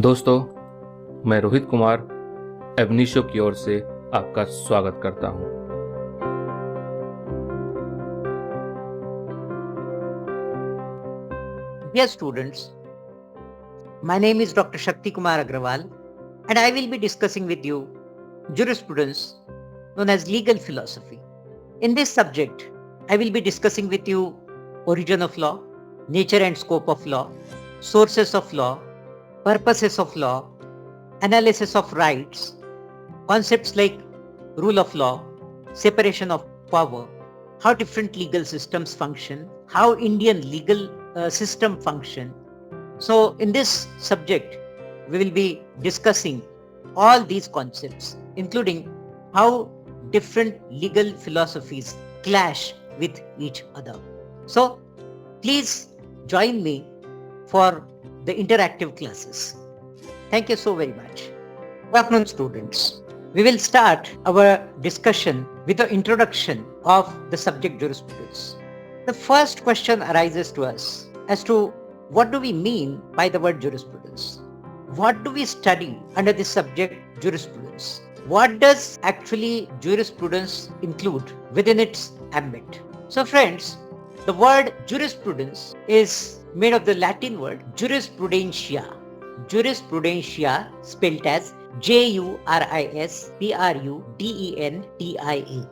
दोस्तों, मैं रोहित कुमार एबनीशो की ओर से आपका स्वागत करता हूं। Dear students, my name is Dr. Shakti Kumar Agrawal and I will be discussing with you jurisprudence known as legal philosophy. In this subject, I will be discussing with you origin of law, nature and scope of law, sources of law, purposes of law, analysis of rights, concepts like rule of law, separation of power, how different legal systems function, how Indian legal system function. So in this subject, we will be discussing all these concepts, including how different legal philosophies clash with each other. So please join me for the interactive classes. Thank you so very much. Good afternoon, students. We will start our discussion with the introduction of the subject jurisprudence. The first question arises to us as to what do we mean by the word jurisprudence? What do we study under this subject jurisprudence? What does actually jurisprudence include within its ambit? So friends, the word jurisprudence is made of the Latin word jurisprudentia. Jurisprudentia spelled as Jurisprudenia.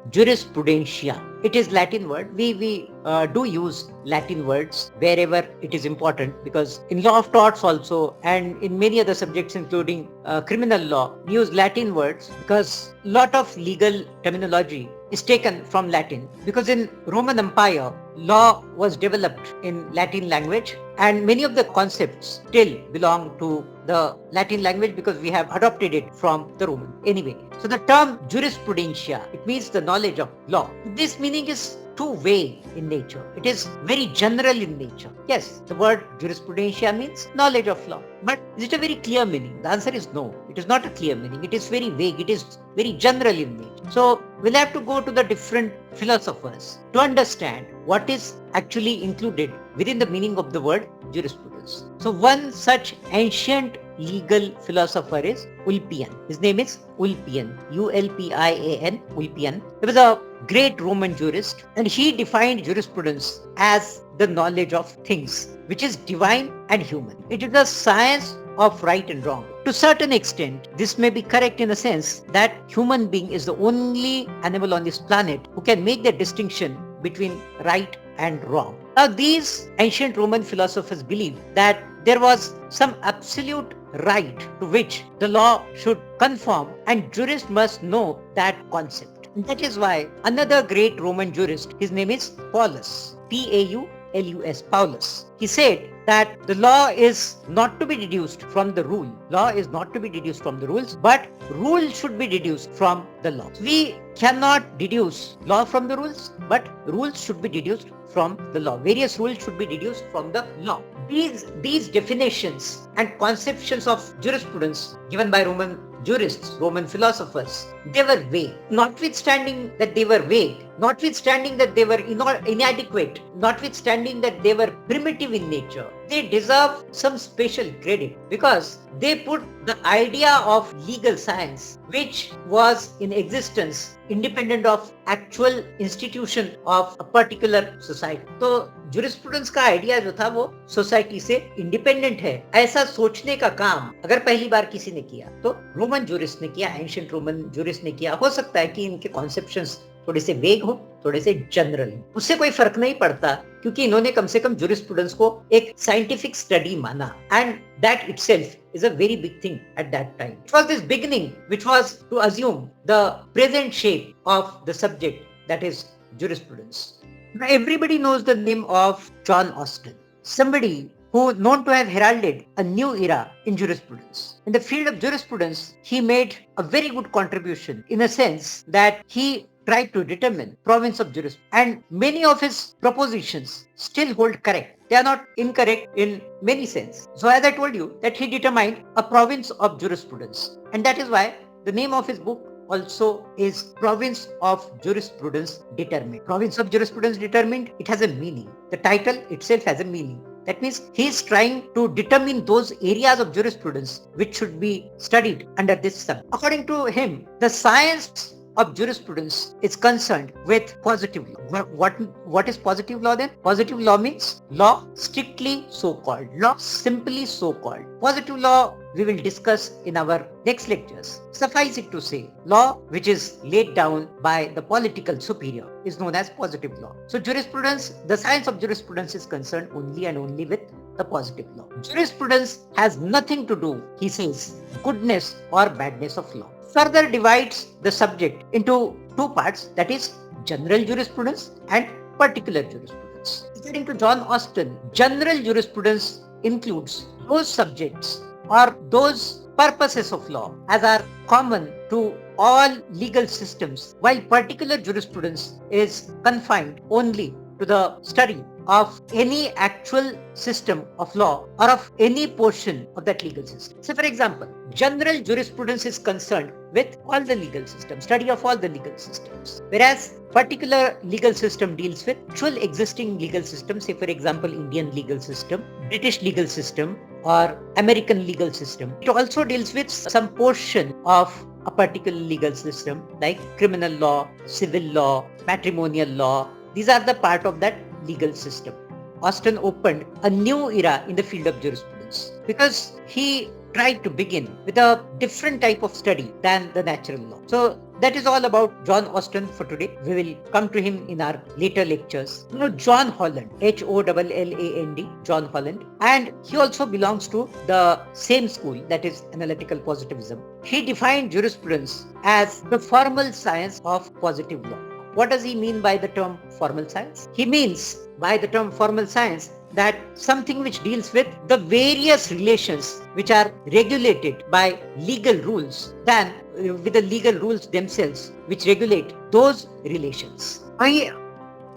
Jurisprudentia. It is Latin word. We do use Latin words wherever it is important, because in law of torts also and in many other subjects including criminal law, we use Latin words because lot of legal terminology is taken from Latin, because in Roman Empire law was developed in Latin language and many of the concepts still belong to the Latin language because we have adopted it from the Roman. Anyway, so the term jurisprudentia, it means the knowledge of law. This meaning is too vague in nature. It is very general in nature. Yes, the word jurisprudentia means knowledge of law. But is it a very clear meaning? The answer is no. It is not a clear meaning. It is very vague. It is very general in nature. So we'll have to go to the different philosophers to understand what is actually included within the meaning of the word jurisprudence. So one such ancient legal philosopher is Ulpian. His name is Ulpian. Ulpian. Ulpian. He was a great Roman jurist and he defined jurisprudence as the knowledge of things which is divine and human. It is the science of right and wrong. To a certain extent, this may be correct in the sense that human being is the only animal on this planet who can make the distinction between right and wrong. Now, these ancient Roman philosophers believed that there was some absolute right to which the law should conform and jurists must know that concept. And that is why another great Roman jurist, his name is Paulus, Paulus, Paulus. He said that the law is not to be deduced from the rule. Law is not to be deduced from the rules, but rule should be deduced from the law. We cannot deduce law from the rules, but rules should be deduced from the law. Various rules should be deduced from the law. These definitions and conceptions of jurisprudence given by Roman jurists, Roman philosophers, they were vague. Notwithstanding that they were vague, notwithstanding that they were inadequate, notwithstanding that they were primitive in nature, they deserve some special credit because they put the idea of legal science, which was in existence independent of actual institution of a particular society. So jurisprudence का idea जो था वो society से independent है, ऐसा सोचने का काम अगर पहली बार किसी ने किया तो रोमन जूरिस्ट ने किया, एंशिएंट रोमन जूरिस्ट ने किया। हो सकता है कि इनके कॉन्सेप्शंस थोड़े से वेग हो, थोड़े से जनरल हो, उससे कोई फर्क नहीं पड़ता क्योंकि इन्होंने कम से कम जूरिस्प्रूडेंस को एक साइंटिफिक स्टडी माना and that itself is a very big thing at that time. It was this beginning which was to assume the present shape of the subject, that is jurisprudence. Now everybody knows the name of John Austin, somebody who known to have heralded a new era in jurisprudence. In the field of jurisprudence, he made a very good contribution in a sense that he tried to determine province of jurisprudence, and many of his propositions still hold correct. They are not incorrect in many sense. So as I told you that he determined a province of jurisprudence, and that is why the name of his book also is Province of Jurisprudence Determined. Province of Jurisprudence Determined, it has a meaning. The title itself has a meaning. That means he is trying to determine those areas of jurisprudence which should be studied under this subject. According to him, the science of jurisprudence is concerned with positive law. What is positive law then? Positive law means law strictly so-called, law simply so-called. Positive law we will discuss in our next lectures. Suffice it to say, law which is laid down by the political superior is known as positive law. So jurisprudence, the science of jurisprudence is concerned only and only with the positive law. Jurisprudence has nothing to do, he says, goodness or badness of law. Further divides the subject into two parts, that is general jurisprudence and particular jurisprudence. According to John Austin, general jurisprudence includes those subjects or those purposes of law as are common to all legal systems, while particular jurisprudence is confined only to the study of any actual system of law or of any portion of that legal system. So for example, general jurisprudence is concerned with all the legal systems, study of all the legal systems, whereas particular legal system deals with actual existing legal systems, say for example Indian legal system, British legal system or American legal system. It also deals with some portion of a particular legal system like criminal law, civil law, matrimonial law. These are the part of that legal system. Austin opened a new era in the field of jurisprudence because he tried to begin with a different type of study than the natural law. So that is all about John Austin for today. We will come to him in our later lectures. Now John Holland, Holland, John Holland, and he also belongs to the same school, that is analytical positivism. He defined jurisprudence as the formal science of positive law. What does he mean by the term formal science? He means by the term formal science that something which deals with the various relations which are regulated by legal rules than with the legal rules themselves which regulate those relations. He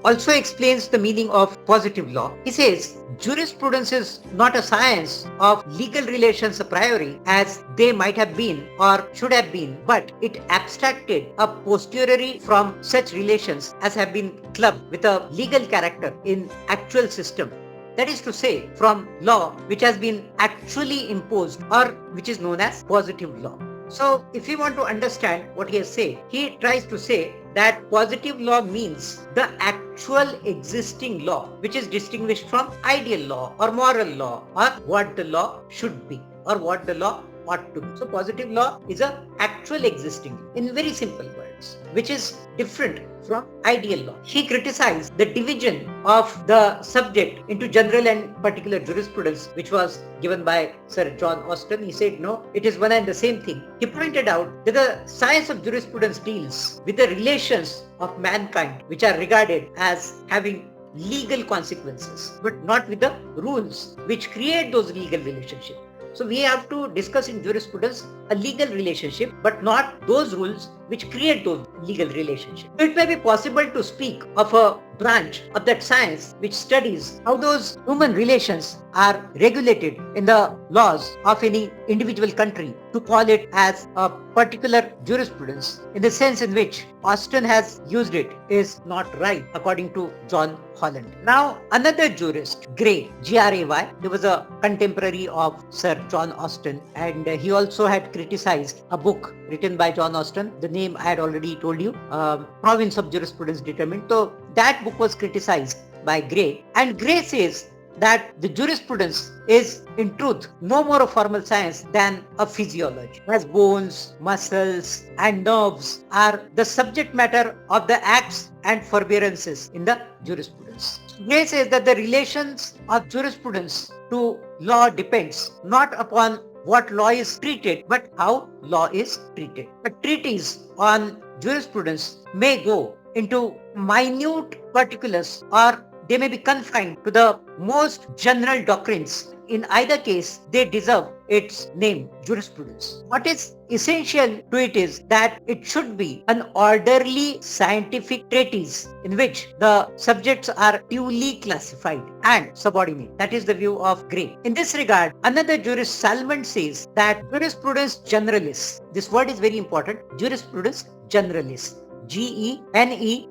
also explains the meaning of positive law. He says jurisprudence is not a science of legal relations a priori as they might have been or should have been, but it abstracted a posteriori from such relations as have been clubbed with a legal character in actual system. That is to say, from law which has been actually imposed or which is known as positive law. So if you want to understand what he has said, he tries to say that positive law means the actual existing law which is distinguished from ideal law or moral law or what the law should be or what the law ought to be. So positive law is a actual existing in very simple words which is different from ideal law. He criticized the division of the subject into general and particular jurisprudence which was given by Sir John Austin. He said no, it is one and the same thing. He pointed out that the science of jurisprudence deals with the relations of mankind which are regarded as having legal consequences, but not with the rules which create those legal relationships. So we have to discuss in jurisprudence a legal relationship, but not those rules which create those legal relationships. So it may be possible to speak of a branch of that science which studies how those human relations are regulated in the laws of any individual country, to call it as a particular jurisprudence in the sense in which Austin has used it is not right according to John Holland. Now another jurist, Gray, Gray, he was a contemporary of Sir John Austin, and he also had criticized a book written by John Austin. The name I had already told you, Province of Jurisprudence Determined. So that book was criticized by Gray, and Gray says that the jurisprudence is in truth no more a formal science than a physiology, as bones, muscles and nerves are the subject matter of the acts and forbearances in the jurisprudence. Gray says that the relations of jurisprudence to law depends not upon what law is treated, but how law is treated. A treatise on jurisprudence may go into minute particulars or they may be confined to the most general doctrines. In either case, they deserve its name, jurisprudence. What is essential to it is that it should be an orderly scientific treatise in which the subjects are duly classified and subordinate. That is the view of Gray. In this regard, another jurist, Salmon, says that jurisprudence generalis, this word is very important, jurisprudence generalis, Generalis.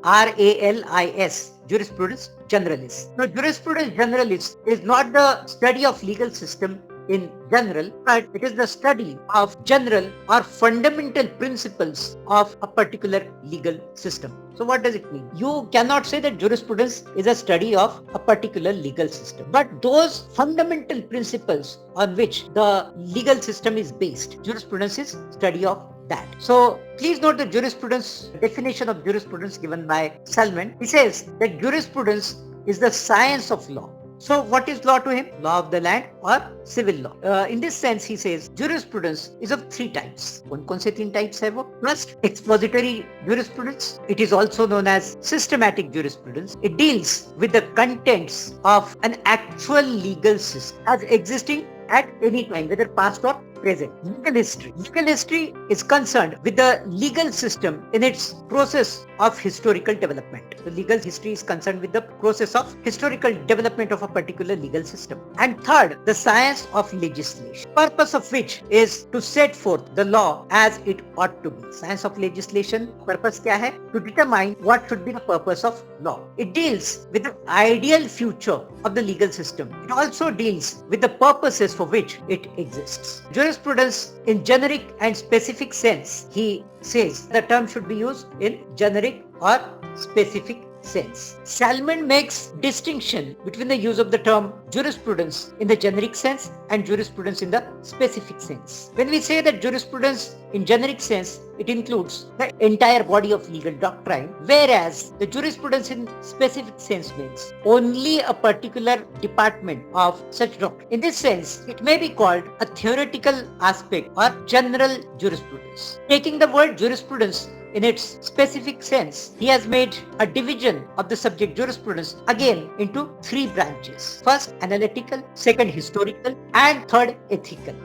Jurisprudence generalis. Now, jurisprudence generalis is not the study of legal system in general, but it is the study of general or fundamental principles of a particular legal system. So what does it mean? You cannot say that jurisprudence is a study of a particular legal system, but those fundamental principles on which the legal system is based, jurisprudence is study of that. So please note the jurisprudence definition of jurisprudence given by Salmon. He says that jurisprudence is the science of law. So what is law to him? Law of the land or civil law. In this sense, he says jurisprudence is of three types. कौन से तीन types है वो? First, expository jurisprudence. It is also known as systematic jurisprudence. It deals with the contents of an actual legal system as existing at any time, whether past or present. Legal history. Legal history is concerned with the legal system in its process of historical development. The legal history is concerned with the process of historical development of a particular legal system. And third, the science of legislation, purpose of which is to set forth the law as it ought to be. Science of legislation, purpose क्या है? To determine what should be the purpose of law. It deals with the ideal future of the legal system. It also deals with the purposes for which it exists. Jurisprudence in generic and specific sense, he says the term should be used in generic or specific sense. Salmon makes distinction between the use of the term jurisprudence in the generic sense and jurisprudence in the specific sense. When we say that jurisprudence in generic sense, it includes the entire body of legal doctrine, whereas the jurisprudence in specific sense means only a particular department of such doctrine. In this sense, it may be called a theoretical aspect or general jurisprudence. Taking the word jurisprudence in its specific sense, he has made a division of the subject jurisprudence again into three branches. First, analytical, second, historical, and third, ethical.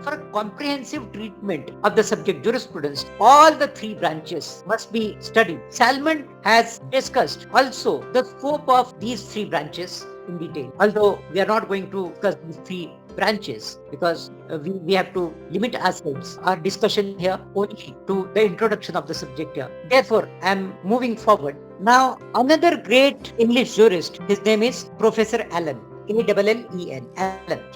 For a comprehensive treatment of the subject jurisprudence, all the three branches must be studied. Salmon has discussed also the scope of these three branches in detail, although we are not going to discuss these three branches because we have to limit ourselves, our discussion here only to the introduction of the subject here. Therefore, I am moving forward. Now, another great English jurist, his name is Professor Allen. Allen.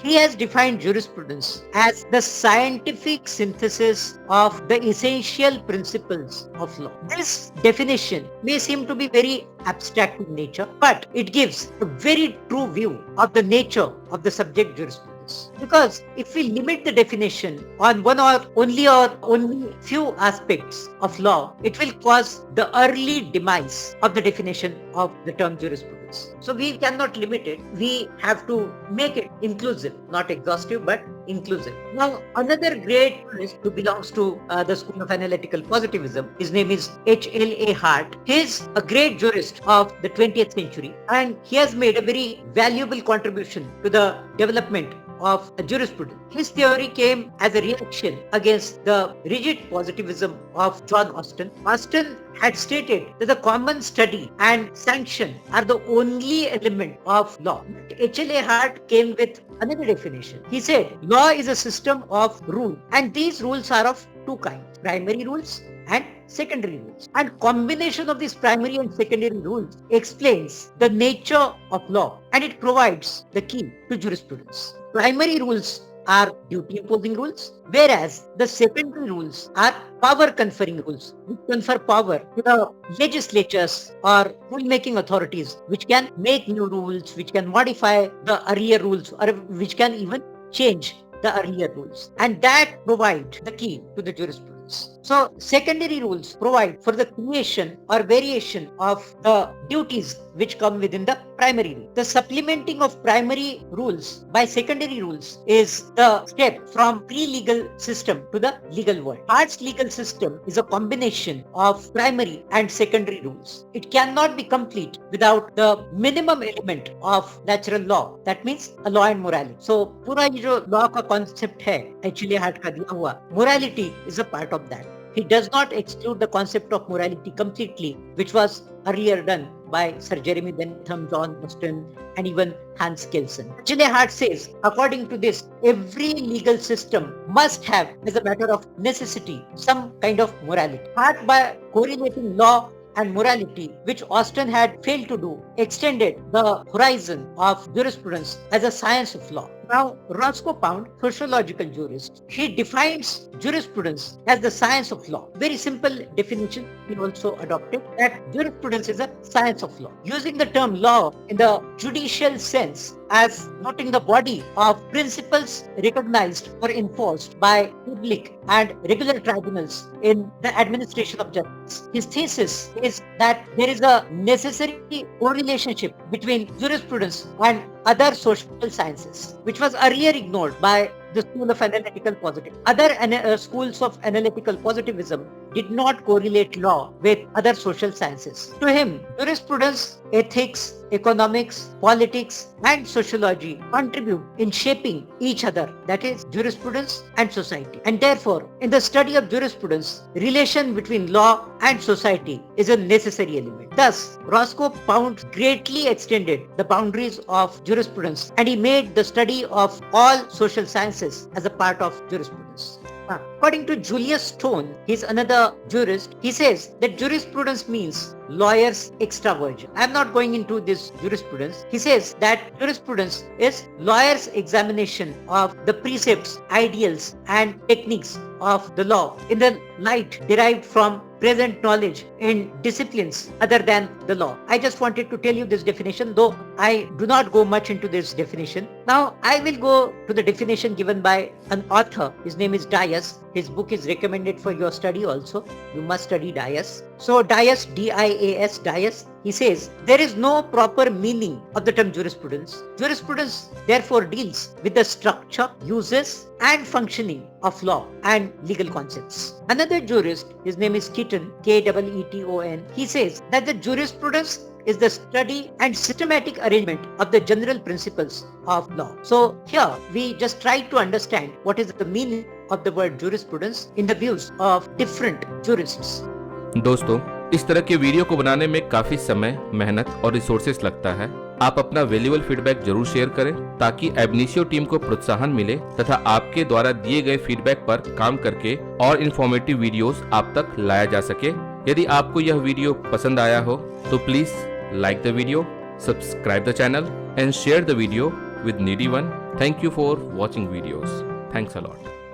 He has defined jurisprudence as the scientific synthesis of the essential principles of law. This definition may seem to be very abstract in nature, but it gives a very true view of the nature of the subject jurisprudence. Because if we limit the definition on one or only few aspects of law, it will cause the early demise of the definition of the term jurisprudence. So we cannot limit it. We have to make it inclusive, not exhaustive, but inclusive. Now, another great jurist who belongs to the school of analytical positivism, his name is H.L.A. Hart. He is a great jurist of the 20th century, and he has made a very valuable contribution to the development of jurisprudence. His theory came as a reaction against the rigid positivism of John Austin. Austin had stated that the common study and sanction are the only element of law. H.L.A. Hart came with another definition. He said, law is a system of rules, and these rules are of two kinds, primary rules and secondary rules. And combination of these primary and secondary rules explains the nature of law, and it provides the key to jurisprudence. Primary rules are duty imposing rules, whereas the secondary rules are power conferring rules, which confer power to the legislatures or rule making authorities, which can make new rules, which can modify the earlier rules, or which can even change the earlier rules. And that provides the key to the jurisprudence. So secondary rules provide for the creation or variation of the duties which come within the primary rule. The supplementing of primary rules by secondary rules is the step from pre-legal system to the legal world. Hart's legal system is a combination of primary and secondary rules. It cannot be complete without the minimum element of natural law. That means a law and morality. So पूरा ये जो law का concept है, actually Hart का दिया हुआ, morality is a part of that. he does not exclude the concept of morality completely, which was earlier done by Sir Jeremy Bentham, John Austin, and even Hans Kelsen. Gilliard says, according to this, every legal system must have, as a matter of necessity, some kind of morality. Part by correlating law and morality, which Austin had failed to do, extended the horizon of jurisprudence as a science of law. Now, Roscoe Pound, sociological jurist, he defines jurisprudence as the science of law. Very simple definition he also adopted, that jurisprudence is a science of law. Using the term law in the judicial sense as noting the body of principles recognized or enforced by public and regular tribunals in the administration of justice. His thesis is that there is a necessary correlationship between jurisprudence and other social sciences, which was earlier ignored by the school of analytical positivism. Other schools of analytical positivism did not correlate law with other social sciences. To him, jurisprudence, ethics, economics, politics, and sociology contribute in shaping each other, that is, jurisprudence and society. And therefore, in the study of jurisprudence, relation between law and society is a necessary element. Thus, Roscoe Pound greatly extended the boundaries of jurisprudence, and he made the study of all social sciences as a part of jurisprudence. According to Julius Stone, he's another jurist, he says that jurisprudence means lawyer's extraversion. I'm not going into this jurisprudence. He says that jurisprudence is lawyer's examination of the precepts, ideals, and techniques of the law in the light derived from present knowledge in disciplines other than the law. I just wanted to tell you this definition, though I do not go much into this definition. Now, I will go to the definition given by an author. His name is Dias. His book is recommended for your study also. You must study Dias. So Dias, D-I-A-S, Dias, he says, there is no proper meaning of the term jurisprudence. Jurisprudence therefore deals with the structure, uses, and functioning of law and legal concepts. Another jurist, his name is Keaton, K-E-E-T-O-N, he says that the jurisprudence is the study and systematic arrangement of the general principles of law. So here we just try to understand what is the meaning of the word jurisprudence in the views of different jurists. दोस्तों, इस तरह के video को बनाने में काफी समय, मेहनत और रिसोर्सेस लगता है। आप अपना वैल्यूएबल फीडबैक जरूर शेयर करें ताकि एबनिशियो टीम को प्रोत्साहन मिले तथा आपके द्वारा दिए गए फीडबैक पर काम करके और इन्फॉर्मेटिव वीडियोस आप तक लाया जा सके। यदि आपको यह वीडियो पसंद आया हो तो please like the video, subscribe the channel and share the video with needy one. Thank you for watching videos. Thanks a lot.